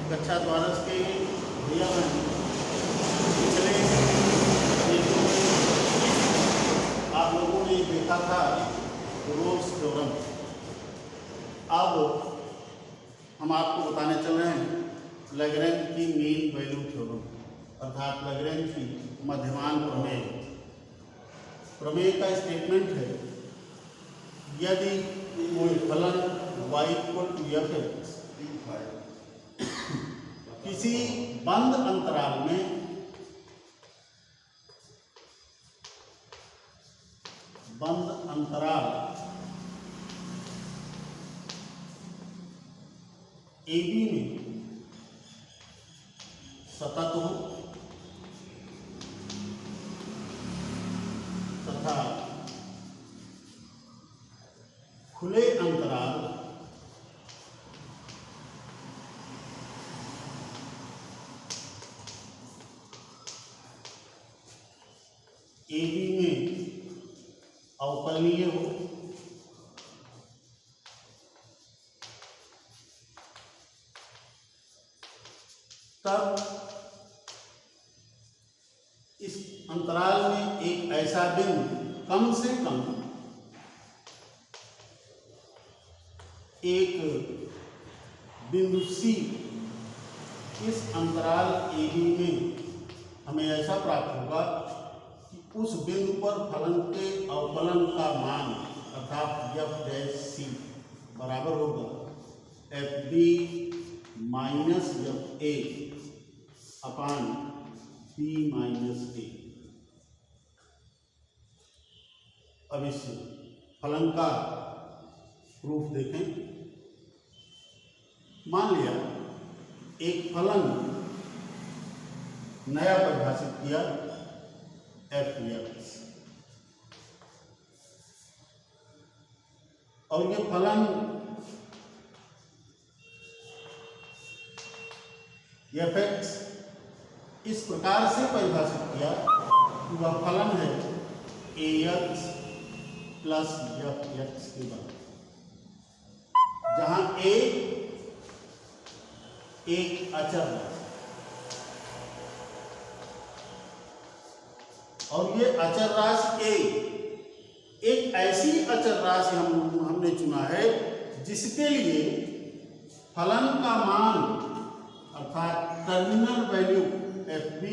कक्षा द्वादश के भैया बहन पिछले वीडियो में आप लोगों ने देखा था रोल्स थ्योरम। अब हम आपको बताने चल रहे हैं लैग्रेंज की मीन वैल्यू थ्योरम, अर्थात लैग्रेंज की मध्यमान प्रमेय। प्रमेय का स्टेटमेंट है, यदि कोई फलन y = f(x) किसी बंद अंतराल में AB में सतत हो तथा खुले अंतराल AB में अवकलनीय हो, तब इस अंतराल में एक ऐसा बिंदु कम से कम एक बिंदु C इस अंतराल AB में हमें ऐसा प्राप्त होगा कि उस बिंदु पर फलन के अवकलन का मान अर्थात f' बराबर होगा fb - fa upon b - a। अब इस फलन का प्रूफ देखें। मान लिया एक फलन नया परिभाषित किया f(x) और ये फलन f(x) इस प्रकार से परिभाषित किया कि वह फलन है ax प्लस f(x) के बराबर, जहां a एक अचर राशि और ये अचर राशि a एक ऐसी अचर राशि हमने चुना है जिसके लिए फलन का मान अर्थात टर्मिनल वैल्यू fb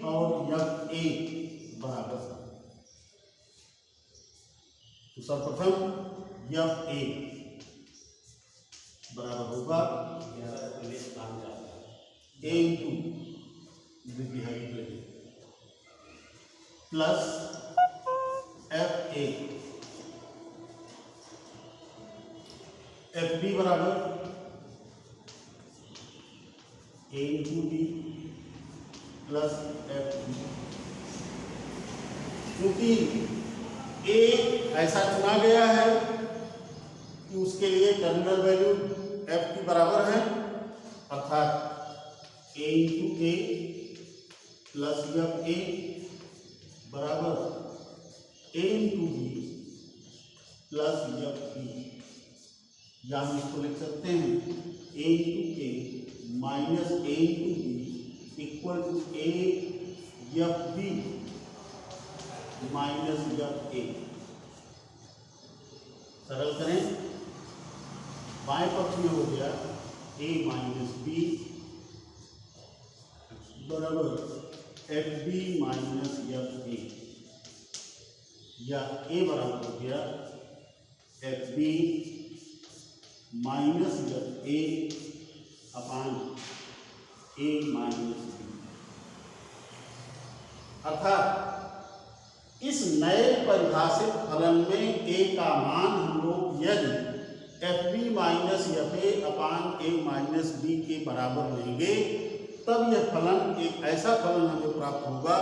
और fa बराबर है। तो सर्वप्रथम fa बराबर होगा a प्लस fa, fb बराबर a b प्लस fb। क्योंकि a ऐसा चुना गया है कि उसके लिए टर्मिनल वैल्यू f की बराबर है, अर्थात a प्लस fa बराबर a b प्लस fb, या हम इसको लिख सकते हैं a minus a b equal to a fb minus fa। सरल करें, बाएं पक्ष में हो गया a माइनस b बराबर fb माइनस fa, या a बराबर हो गया fb माइनस fa अपान a माइनस b। अर्थात इस नए परिभाषित फलन में a का मान हम लोग यदि fb माइनस fa अपान a माइनस b के बराबर लेंगे, तब यह फलन एक ऐसा फलन हमें प्राप्त होगा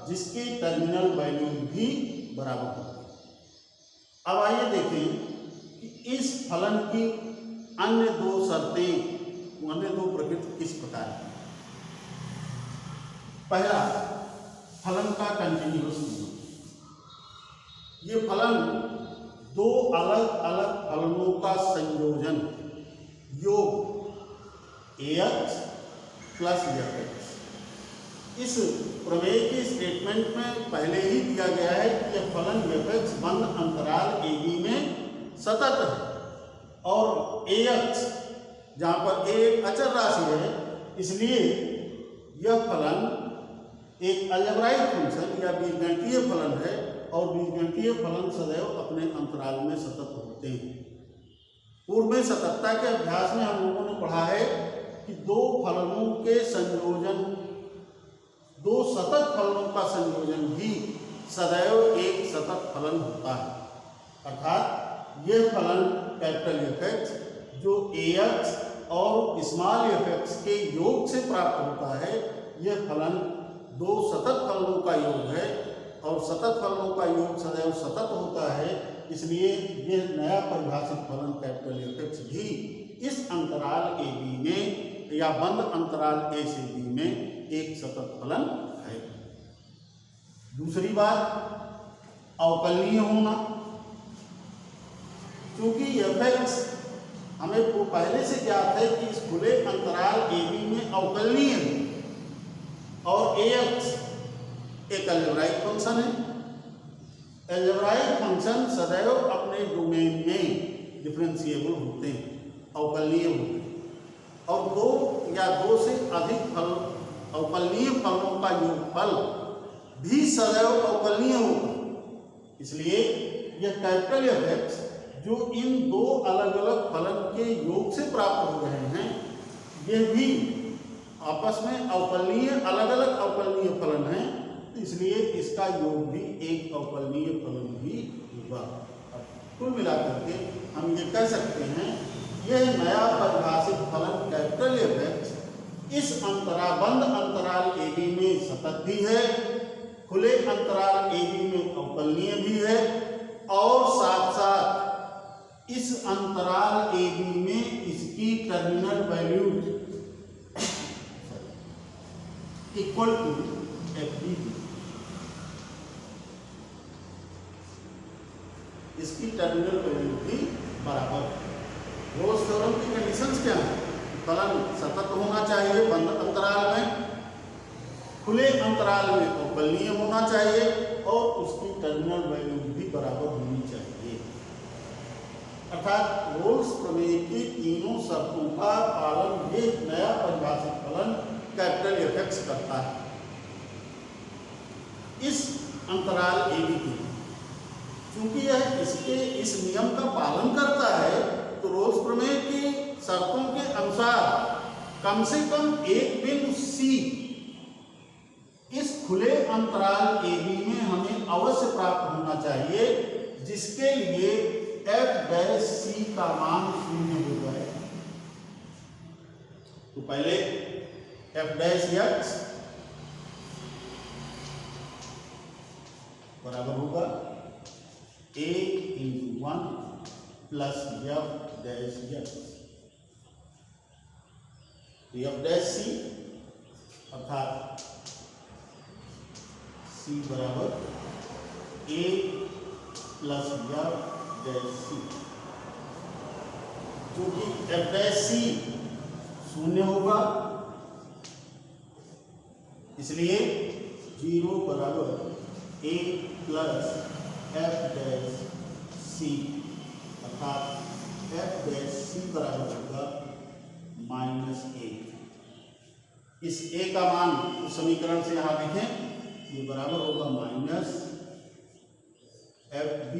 जिसके टर्मिनल वैल्यू भी बराबर होगी। अब आइए देखें कि इस फलन की अन्य दो शर्तें, अन्य दो प्रकृति किस प्रकार है। पहला, फलन का कंटिन्यूअस होना। ये फलन दो अलग अलग फलनों का संयोजन योग ax प्लस fx। इस प्रमेय के स्टेटमेंट में पहले ही दिया गया है कि यह फलन fx बंद अंतराल ab में सतत है और ax जहाँ पर a एक अचर राशि है, इसलिए यह फलन एक अलजेब्राइक फंक्शन या बीजगणितीय फलन है और बीजगणितीय फलन सदैव अपने अंतराल में सतत होते हैं। पूर्व में सततता के अभ्यास में हम लोगों ने पढ़ा है कि दो फलनों के संयोजन, दो सतत फलनों का संयोजन भी सदैव एक सतत फलन होता है। अर्थात यह फलन कैपिटल fx जो ax और स्मॉल fx के योग से प्राप्त होता है, यह फलन दो सतत फलनों का योग है और सतत फलनों का योग सदैव सतत होता है। इसलिए यह नया परिभाषित फलन कैपिटल fx भी इस अंतराल ab में या बंद अंतराल a से b में एक सतत फलन है। दूसरी बात, अवकलनीय होना। क्योंकि fx हमें पहले से ज्ञात है कि इस खुले अंतराल ab में अवकलनीय है और ax एक अलजेब्राइक फंक्शन है। अलजेब्राइक फंक्शन सदैव अपने डोमेन में डिफरेंशिएबल होते हैं, अवकलनीय होते हैं और दो या दो से अधिक फल अवकलनीय फलनों का योगफल भी सदैव अवकलनीय होता है। इसलिए यह कैपिटल fx जो इन दो अलग अलग फलन के योग से प्राप्त हो रहे हैं, यह भी आपस में अवकलनीय अलग अलग अवकलनीय फलन हैं, इसलिए इसका योग भी एक अवकलनीय फलन भी होगा। कुल मिलाकर के हम ये कह सकते हैं यह नया परिभाषित फलन कैपिटल fx इस बंद अंतराल ab में सतत भी है, खुले अंतराल ab में अवकलनीय भी है और साथ साथ इस अंतराल ab में इसकी terminal value equal to fb, इसकी टर्मिनल वैल्यू भी बराबर। रोल्स थ्योरम की कंडीशंस क्या है? फलन सतत होना चाहिए बंद अंतराल में, खुले अंतराल में अवकलनीय होना चाहिए और उसकी टर्मिनल वैल्यू भी बराबर होनी चाहिए। अर्थात रोल्स प्रमेय की तीनों शर्तों का पालन ये नया परिभाषित फलन कैपिटल fx करता है इस अंतराल ab के। क्योंकि यह इस नियम का पालन करता है तो रोल्स प्रमेय की शर्तों के अनुसार कम से कम एक बिंदु c इस खुले अंतराल ab में हमें अवश्य प्राप्त होना चाहिए, जिसके लिए f' का मान 0 हो जाए। तो पहले f' बराबर होगा a × 1 प्लस f'। तो f' अर्थात c बराबर a प्लस f', जो कि f' 0 होगा, इसलिए 0 बराबर a प्लस f' अर्थात f' बराबर होगा -1। इस a का मान उस समीकरण से यहाँ देखें, ये बराबर होगा -fb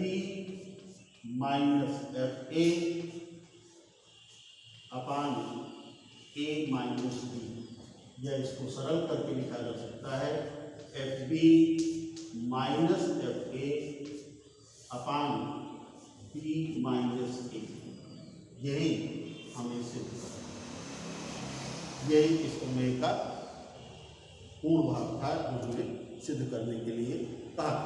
-fa अपान a - b। या इसको सरल करके लिखा जा सकता है fb -fa upon b - a। यही हमें सिद्ध करना, यही इस प्रमेय का पूर्ण भाग था जो हमें सिद्ध करने के लिए कहा।